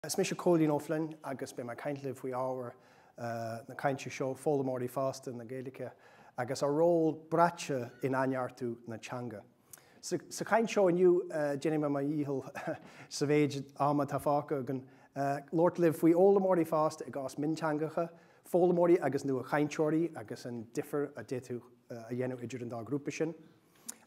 Dr Cóilín Ó Floinn agus be mai caintlibh faoi ábhar na cainte seo fólamóirí fásta na Gaeilge agus a ról braite in aineartú na teanga. Sa caint seo aniu déine me mai íhil sa bhéid ama tá fáca gan Lord libh faoi ólamóirí fásta ag gás minteangacha, fólamóirí agus nua chainteoirí agus an differ a déitú a dhéanamh idir an dá grúpa sin.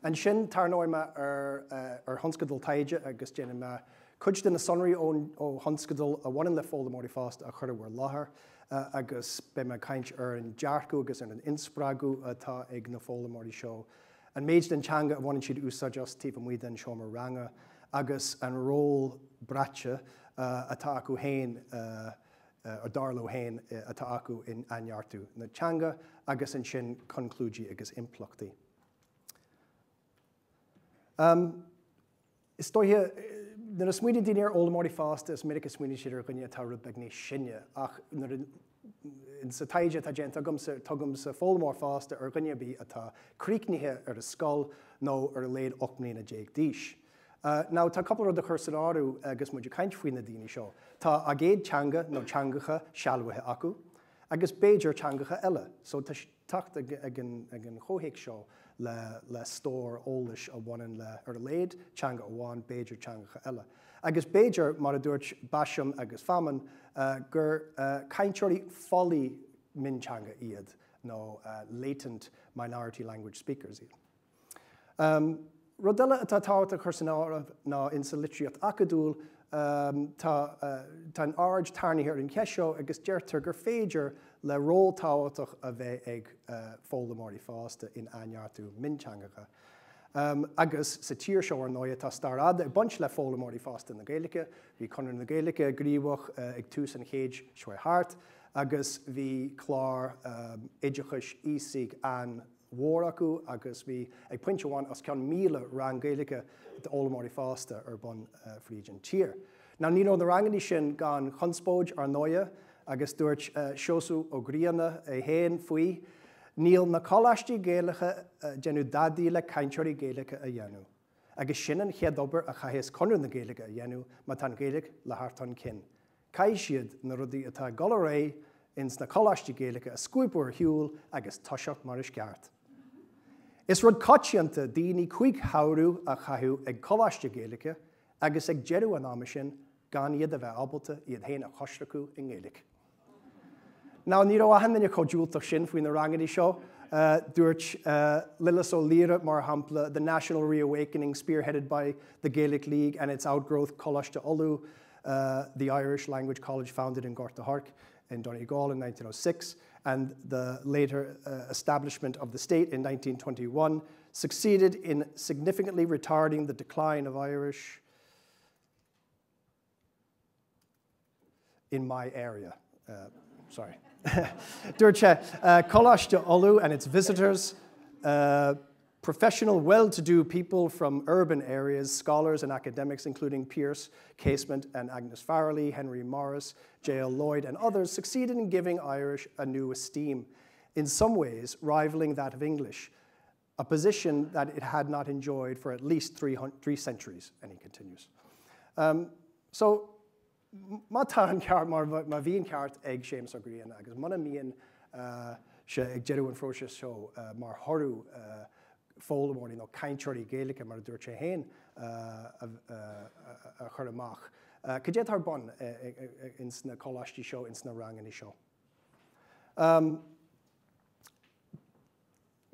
An sin tar nóirme ar honscadal taide agus déine me Cuid na sonraí ó honscadal a bhhain le fólamóirí fásta a chur bhar láthair agus be me caint ar an dearcú agus ar an inspragu atá ag na fólamóirí seo. An méid den teanga a bhhain siad úsáideas tíomh muid den seo mar ranga agus an ról braite atá acu hain ar darló hain atá acu in aineartú na teanga agus an sin conclúidí agus implachtaí. Is dóithe na smuoine daoine ar ólamóirí fásta is minic smuoine siad ar gcoinne atá rud beag níos sinne ach in sa taide tá déanta tugam sa fólamóir fásta ar gcoinne bí atá críochnithe ar a scoil nó ar a léad 8 mbliana déag díos. Ná tá coppla rud a chur san áú agus muidir caint faoin na daoine seo. Tá a géad teanga nó teangacha sealmhaithe acu agus béidir teangacha eile, so tá tacht ag an chóhéic seo le stór ólas a bhaineann le ar a léad teanga amháin béidir teangacha eile. Agus béidir mar a dúirt Basham agus Faman gur cainteoirí folaí minteanga iad nó latent minority language speakers iad. Rud eile atá táhairta chur san áireamh ná in sa litríocht acadúil tá an áard tarnaithe ar an ceisio agus deirtar gur féidir le ról táhairteach a bheith ag fólamóirí fásta in aineartú minteangacha. Agus sa tír seo ar nóia tá starad ag buint le fólamóirí fásta na Gaeilge, bhí conar na Gaeilge gríomhach ag tús an chéad seoir thart, agus bhí chlár éideachais ísigh an mhór acu agus bhí ag pointe amháin as ceann míle rang Gaeilge de ólamóirí fásta ar bun frídin tír. Ná ní nó na ranganí sin gan chunspóid ar nóia agus dúirt seosú ó gríanna é héin faoi, níl na choláistí Gaeilge déanú dadaí le cainteoirí Gaeilge a dhéanú. Agus sin an chéadobair a chaithés conir na Gaeilge a dhéanú má tá Gaeilge le thart an cin. Cai siad na rudaí atá gola ré ins na choláistí Gaeilge a scuipúir hiúil agus toseacht mar is ceart. Is rud coitianta daoine chuig hairú a chaithú ag choláiste Gaeilge agus ag jeú an ama sin gan iad a bheith abalta iad héin a choisteachú in Gaeilge. Ná ní ó ahanana chodúilteach sin faoin na rangaí seo, dúirt Lilas ó Líra mar hampla the National Reawakening spearheaded by the Gaelic League and its outgrowth Coláiste Olu, the Irish Language College founded in Gorta Hark in Donegal in 1906, and the later establishment of the state in 1921, succeeded in significantly retarding the decline of Irish in my area. Sorry. Dúirte Coláiste Olu and its visitors, professional, well-to-do people from urban areas, scholars and academics, including Pearse Casement and Agnes Farrelly, Henry Morris, J.L. Lloyd, and others, succeeded in giving Irish a new esteem, in some ways rivaling that of English, a position that it had not enjoyed for at least 3 centuries, and he continues. So, má tá an ceart mar bhíon ceart ag Séamus ó Gríanna, agus mana míon se ag jeú an fróise seo mar thorú fólamóirí nó cainteoirí Gaeilge mar dúirt sé héin a chur amach. Could you tar bun in sna choláistí seo in sna ranganí seo?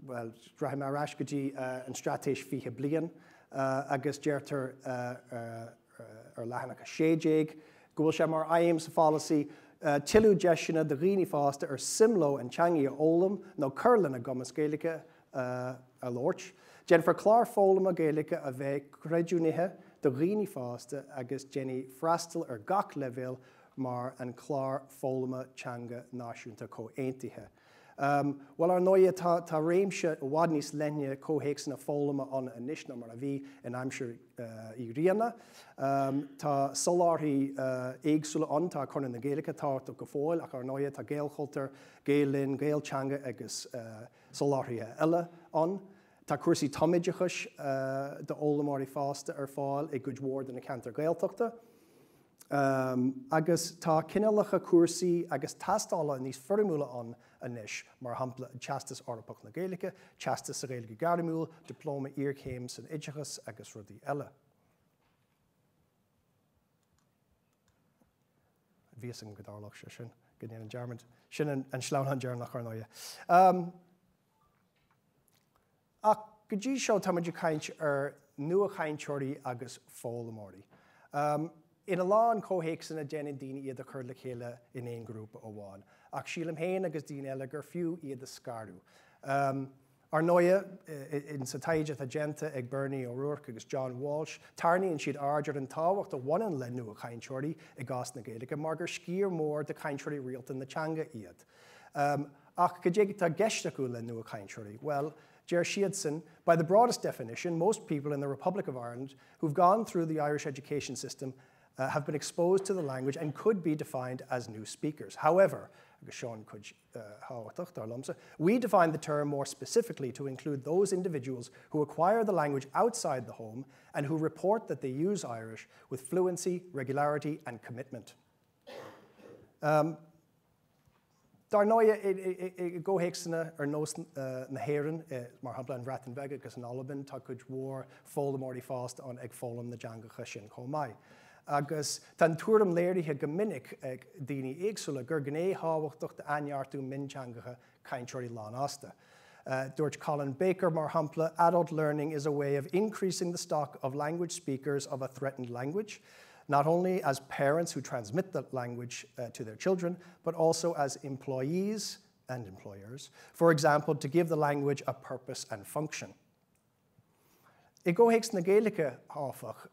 Well, raibh mar rais go dtí an stratéis fiche bliain agus deirtar ar lehanach a sééig, gohfuil sé mar aim sa fallaí tiilú deisina de rií fásta ar simló an teangaí a ólam nó curlan a gomas Gaeilge a Lort. Jennifer chlár fólam a Gaeilge a bheith creidúnithe de rií fásta agus Jenny freastal ar gach levéil mar an chlár fólama teanga náisiúnta comhaontithe. Well ar nóia tá réimse bhád níos lenne comhéic na fólama an inisna mar a bhí in aimsir I riana. Tá soláirthaí éagsúla an tá chun na Gaeilge táirta go fáil ach ar nóia tá géalchultar, géallinn, géalteanga agus soláirthaí eile an. Tá cuasaí tomideachais de ólamóirí fásta ar fáil ag go dhór na cantar Gaeltachta. agus tá cinelacha cuasaí agus tastála níos formúla an anis, mar hampla teastas orpach na Gaeilge, teastas sa Gaeilge Garimúil, diploma iarchéim san Idechas agus rudí eile. Bhís an godárlach sin, gnéan an Germant, sin an sláán Germach ar nóia. Ach go dtí seo táidir caint ar nua chaintseoirí agus fólamóirí. In a lán cóhéic sanna déanaan daoine iad a chur le chéile in éon grúpa óháin, ach sílam héin agus daoine eile gur fiú iad a scarú. Ar nóia in sa taide a genta ag Bernie O'Rourke agus John Walsh, tarnaíonn siad ardar an táhacht a bhaineann le nua chaintseoirí i gás na Gaeilge, mar gur scíor mór de chaintseoirí rialta na teanga iad. Ach go dtí tá gceist acu le nua chaintseoirí, well, Ger Sheedson, by the broadest definition, most people in the Republic of Ireland who've gone through the Irish education system have been exposed to the language and could be defined as new speakers. However, we define the term more specifically to include those individuals who acquire the language outside the home and who report that they use Irish with fluency, regularity, and commitment. Dar nóia I ggóhéic sanna ar nós na héireann mar hampla an Bhreatain agus an Alban tá cuid mhór fólamóirí fásta an ag fólam na deangacha sin chomh maith. Agus tan túram léirithe go minic ag daoine éagsúla gur gné hábhachtach de ainneartú minteangacha caintseoirí lán asta. Dúirt Colin Baker mar hampla, adult learning is a way of increasing the stock of language speakers of a threatened language, not only as parents who transmit that language to their children, but also as employees and employers, for example, to give the language a purpose and function. I ggóhéic na Gaeilge áfach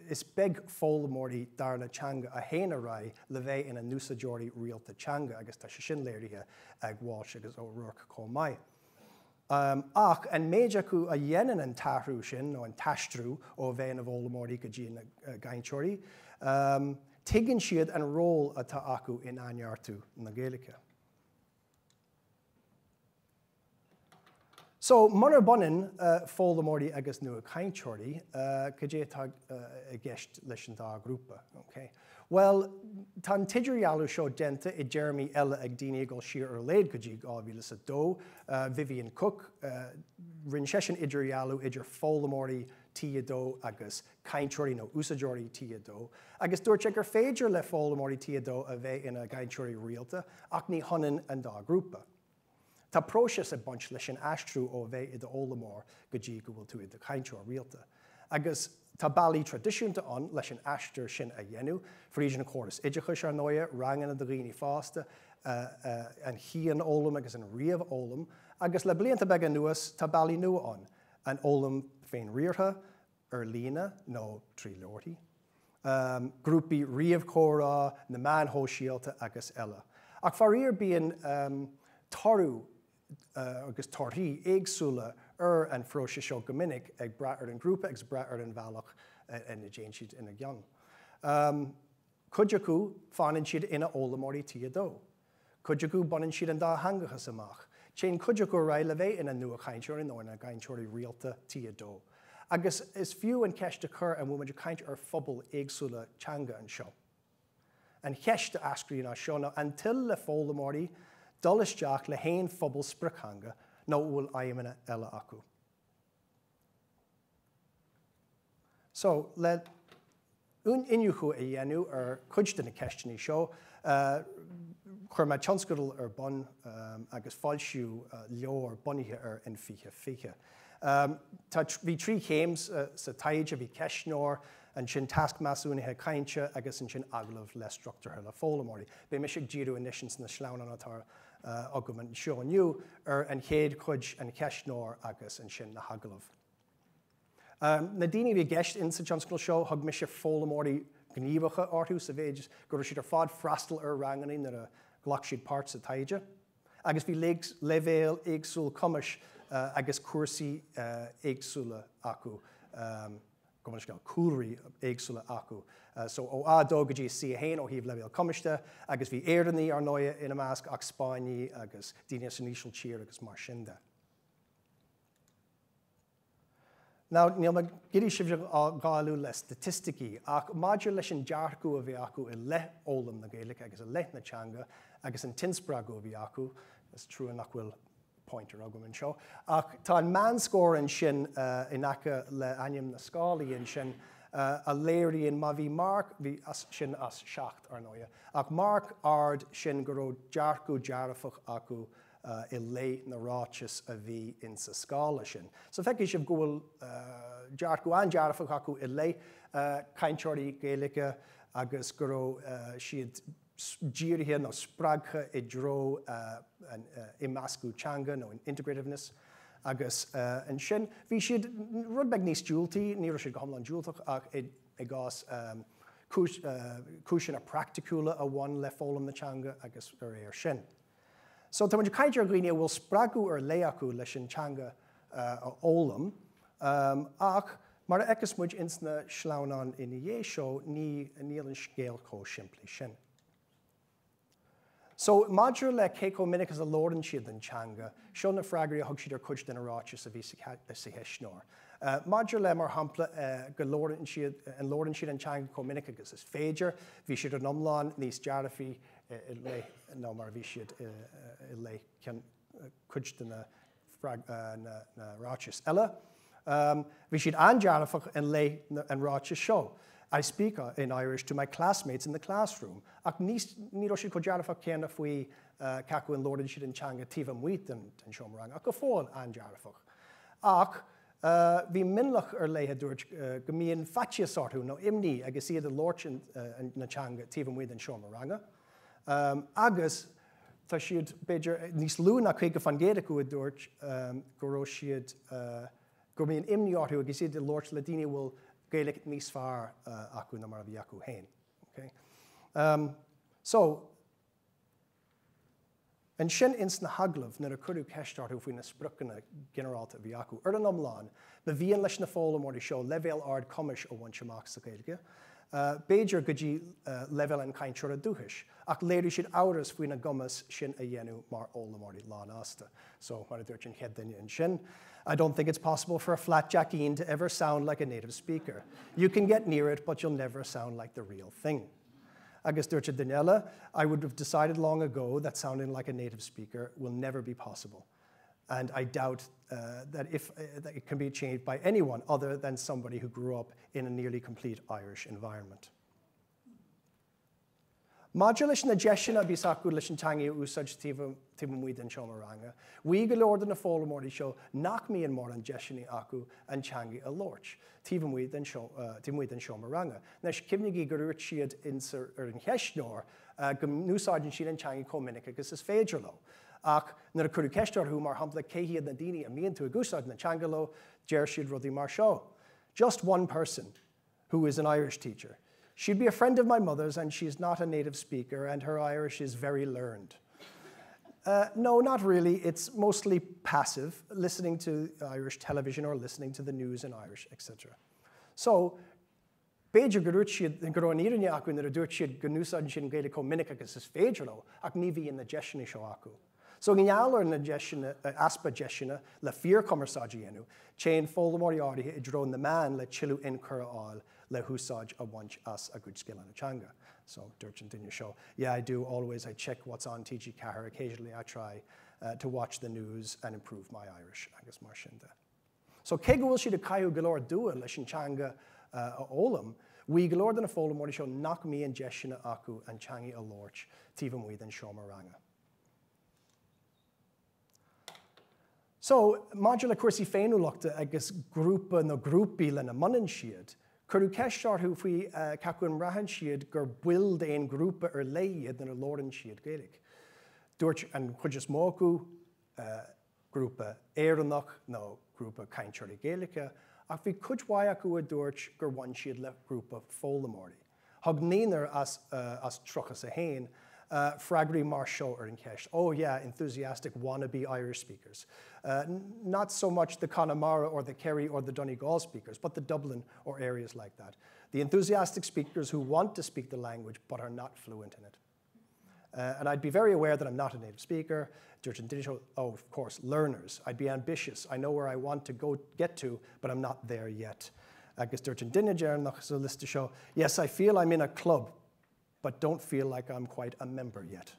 is beg fólamóirí darna teanga a héana rá le bheith ina núsadóirí rialta teanga agus tá sin léirithe ag Walsh agus O'Rourke chomh maith. Ach, an méid acu a dhéanaan an tathrú sin, nó an taistrú ó bheith na bhólamóirí go dtí na gaintseoirí, tuigeann siad an ról atá acu in ainneartú na Gaeilge. So, munar bonin fólamóirí agus nua caintseoirí go dtí tá I gceist leis an dá grúpa. Okay? Well, tá tidirealú seo denta I Jeremy eile ag daoine go siar ar léad go dtí 2002, Vivian Cook, rinne sin idirealú idir fólamóirí tíadó agus caintseoirí nó úsadóirí tíadó, agus dúirt gur féidir le fólamóirí tíadó a bheith ina gaintseoirí rialta ach ní honan an dá grúpa. Tá próisis a bunch leis an aistrú ó bheith I d'ólamór go dtí go bhfuil tú I do caintseoir rialta. Agus tá bailí tradiisiúnta an leis an aistir sin a dhéanú, frídin na córas Idechas ar nóia, rangan do dhaoine fásta, an chian ólam agus an riamh ólam, agus le blianta beag an nuas tá bailí nua an ólam féin riartha, ar lína nó trí leortaí, grúpi riamh córá, na man hóisialta agus eile. Ach faríor bíon tarú agus tarthaí éagsúla an fróise seo go minic ag brathar an grúpa agus brathar an bhealach ina déan siad ina gceann. Cuid acu fáanann siad ina ólamóirí tíadó. Cuid acu banan siad an dá hangachas amach. Cén cuid acu rá le bheith ina nua caintseoirí nó ina gaintseoirí rialta tíadó. Agus is fiú an ceist a chur an bhfuil caint ar phobal éagsúla teanga an seo. An cheist a ascríonn á seo ná until le fólamóirí dul isteach le héin phobal spricthanga nó bhfuil aimimena eile acu. So, le inniuchu a dhéanú ar cuid na ceistení seo, chuir me tionscadal ar bun agus fáilsiú leor bunithe ar in fiche. Bhí trí chéims sa taide a bhí ceisneoir an sin taskmasúnithe cainte agus an sin aglah le struchtúrtha le fólamóirí. Bé me sig díú inis na sláán atá agam an seo aniu ar an chéad chuid an ceisneoir agus an sin na haglah. Na daoine bhí gceist in sa tionscail seo thug me sé fólamóirí gníomhacha orthú sa bhéid gur siad ar fád freastal ar ranganí nar a ghlach siad páirt sa taide. Agus bhí levéal éagsúil cumas agus cuasaí éagsúla acu, cúlraí éagsúla acu. So ó ádó go dtí si a héin ó híomh levéal cumiste, agus bhí éardaní ar nóia ina measc ach Spáinní agus daoine san níosal tír agus mar sin de. Now, giri sibh gáú le statistiki, ach maidir leis an dearcú a bhí acu I le ólam na Gaelic agus a le na teanga agus an tinspragu a bhí acu, is true nach bhfuil pointer agam an seo, ach tá an manscór an sin in acha le aim na scálaí an sin a léirí in ma bhí Mark bhí sin as seacht ar nóia, ach Mark ard sin go raibh dearcú dearafach acu I le na ráiteas a bhí in sa scála sin. So feici sibh gúil dearcú an dearafach acu I le cainteoirí Gaeilge agus go raibh siad dírithe nó spragcha I dro imascú teanga nó in integrativeness agus an sin bhí siad rudbeag níos dúiltaí, ní raibh siad go hiomlán dúilteach ach I gás cúisin a practicúla a bhain le fólam na teanga agus ar éir sin. So tá muidir caiidir a gcuine bhfuil spragu ar le acu leis an teanga a ólam ach mar echas muid insna sleánán ina dhé seo níl an scéal có siimplí sin. So maidir le céco minic as a lóran siad an teanga, seo na freagaí a thug siad ar cuid den ráiteas a bhí sa heisneoir. Maidir le mar hampla go lóran siad an teanga có minic agus is féidir, bhí siad an omláin níos dearafaí le nó mar bhí siad le cean cuid den na ráiteas eile. Bhí siad an dearafach an le an ráiteas seo. I speak in Irish to my classmates in the classroom. Ach ní raibh siad go dearafach céanna faoi cacu an lóran siad an teanga tíomh muid an seomrang, ach go fáil an dearafach. Ach bhí minlach ar léthe dúirt go mbíonn faite sortú nó imní agus iad a lórt na teanga tíomh muid an seomranga. Agus tá siad beidir níos lúna chuig go fan géad acu a dúirt go raibh siad go mbíonn imní orthú agus iad a lórt le daoine bhfuil Gaelic níos fearr acu na mar bhí acu hain. So, an sin ins na haglah na curú ceistartú faoin na sprucanna generálta bhí acu. Ar an omláin, ba bhíon leis na fólamóirí seo levéal ard cumis ó bhain seamach sa Gaeilge. Béidir go dtí levéal an cainteoir a dúchais, ach léirí siad áras faoin na gcumas sin a dhéanú mar ólamóirí lán ásta. So, mar a dúirt an chead duine an sin. I don't think it's possible for a flat jackeen to ever sound like a native speaker. You can get near it, but you'll never sound like the real thing. Agus dúirte Daniela, I would have decided long ago that sounding like a native speaker will never be possible. And I doubt that it can be achieved by anyone other than somebody who grew up in a nearly complete Irish environment. Maidir leis na deisina bhí acu leis an teanga úsáid tíomh muid an seomranga, bhuí go leor na fólamóirí seo nach mííon mór an deisina acu an teanga a lórt, tíomh muid an seomranga. Nes cimnigí go ruirt siad ar an cheisneoir go núsáidann siad an teanga có minic agus is féidir lo. Ach nar a curú ceistarthú mar hampla céhiad na daoine a míonn tú a gúsáid na teanga lo, deir siad rudaí mar seo. Just one person who is an Irish teacher. She'd be a friend of my mother's, and she's not a native speaker, and her Irish is very learned. No, not really. It's mostly passive, listening to Irish television or listening to the news in Irish, etc. So, Béidir go raibh siad go raibh an írinne acu nar a dúirt siad go núsáideann sin Gaeilge có minic agus is féidir lo, ach ní bhíonn na deisina seo acu. So gneallar na deisina, aspa deisina le fíor cumarsáide dhéanú, chéan fólamóirí áirithe I drón na man le chiú in cura áil le húsáid a bhaint as a good skill an teanga. So dúirt an duine seo, yeah, I do always, I check what's on TG Cahir. Occasionally I try to watch the news and improve my Irish, agus mar sin de. So cé go bhfuil siad a caiú go leor dua leis an teanga a ólam, bhuí go leor den na fólamóirí seo nach mííon deisina acu an teanga a lórt tíomh muid an seomranga. So, maidir le cuasaí féinúlachta agus grúpa nó grúpaí le na manan siad, curú ceistarthu faoi cacu an raithan siad gur build éon grúpa ar léiad na lóran siad Gaeilge. Dúirt an chuid is mó acu grúpa éireannach nó grúpa cainteoirí Gaeilge, ach bhí cuid acu a dúirt gur bhain siad le grúpa fólamóirí. Thug níonar as trochas a hain, freagaí mar seo ar an ceist. Oh yeah, enthusiastic wannabe Irish speakers. Not so much the Connemara or the Kerry or the Donegal speakers, but the Dublin or areas like that. The enthusiastic speakers who want to speak the language but are not fluent in it. And I'd be very aware that I'm not a native speaker. Oh, of course, learners. I'd be ambitious. I know where I want to get to, but I'm not there yet. Agus dúirtin duine dearnach so list to show, yes, I feel I'm in a club, but don't feel like I'm quite a member yet.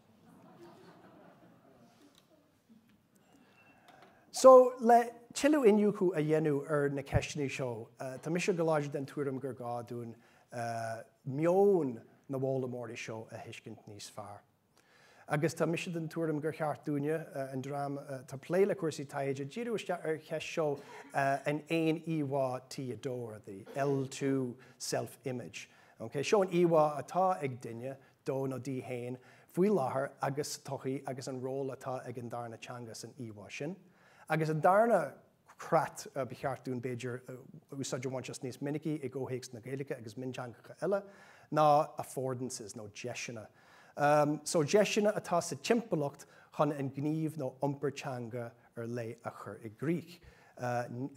So, le tilu inniu a dhéanú na ceistní seo, tá mis go láidir den tuairim gur gá dún meown na bhólamóirí seo a hiiscint níos fearr. Agus tá mis den tuairim gur cheart dúine an drám tá pléile cuasaí taide, díú ceist seo an éon íhá tí a dóra, the L2 self-image. Okay, seo an íhá atá ag duine dó nó dí hain, faoi láthair agus tochaí agus an ról atá ag an darna teangas an íhá sin. Agus an darna crat becheart dún Beiidir úsáidir bhaint just níos minicí ag óhéics na Gaeilge agus minteangacha eile ná affordances nó deisina. So deisina atá sa timpolacht chun an gníomh nó iompar lei a chur i Gríoch.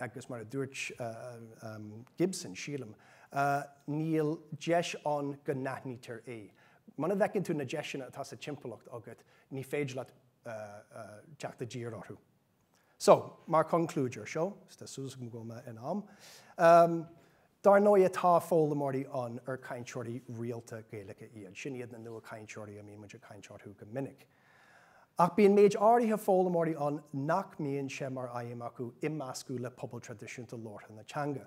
Agus mar a dúirt Gibson sílam, níl deis an go naithnítar é. Mana bhecinn tú na deisina atá sa timpolacht agat ní féidir leat teachta dír orthú. So, mar conclúidir seo, sta súsam goma in am, dar nó atá fólamóirí an cainteoirí rialta Gaeilge iad. Sin iad na nua cainteoirí a mí muidir cainteoirthú go minic. Ach bíon méid áirithe fólamóirí an nach míonn sé mar aim acu immascú le pobl tradiisiúnta Lortha na teanga.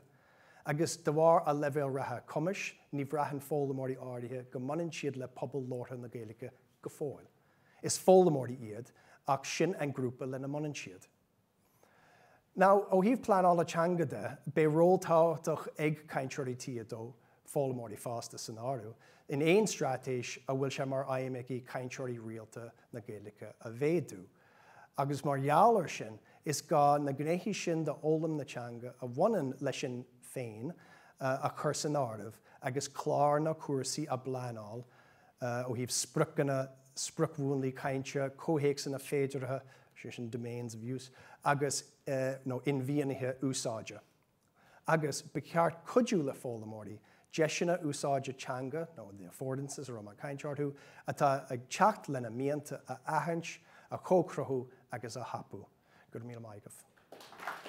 Agus de bhar a leibhéal ratha cumis, ní bhreathan fólamóirí áirithe go maineann siad le pobl Lortha na Gaeilge go fóil. Is fólamóirí iad ach sin an grúpa le na maineann siad. Now, ó híh plán ála teanga de, be ról táach ag cainteoirí tíadó fólamóirí fásta san áireamh, in éon stratéis a bhfuil sé mar aimimeicí cainteoirí rialta na Gaeilge a bhéadú. Agus mar gheallar sin is gá na gnéithí sin de ólam na teanga a bhaineann leis sin féin a chur san áireamh agus clár na cuasaí a bláináil ó híh spruchmhúnlaí cainte, cóhéic san na féidirithe, sin domains of use, agus no inmhíonithe úsáide. Agus becheart cuidú le fólamóirí, deisina úsáide teanga, no the affordances ar an cainteoirthú, atá ag teacht lena míanta a aithint, a chócrothú agus a hapú. Gur míle maigah.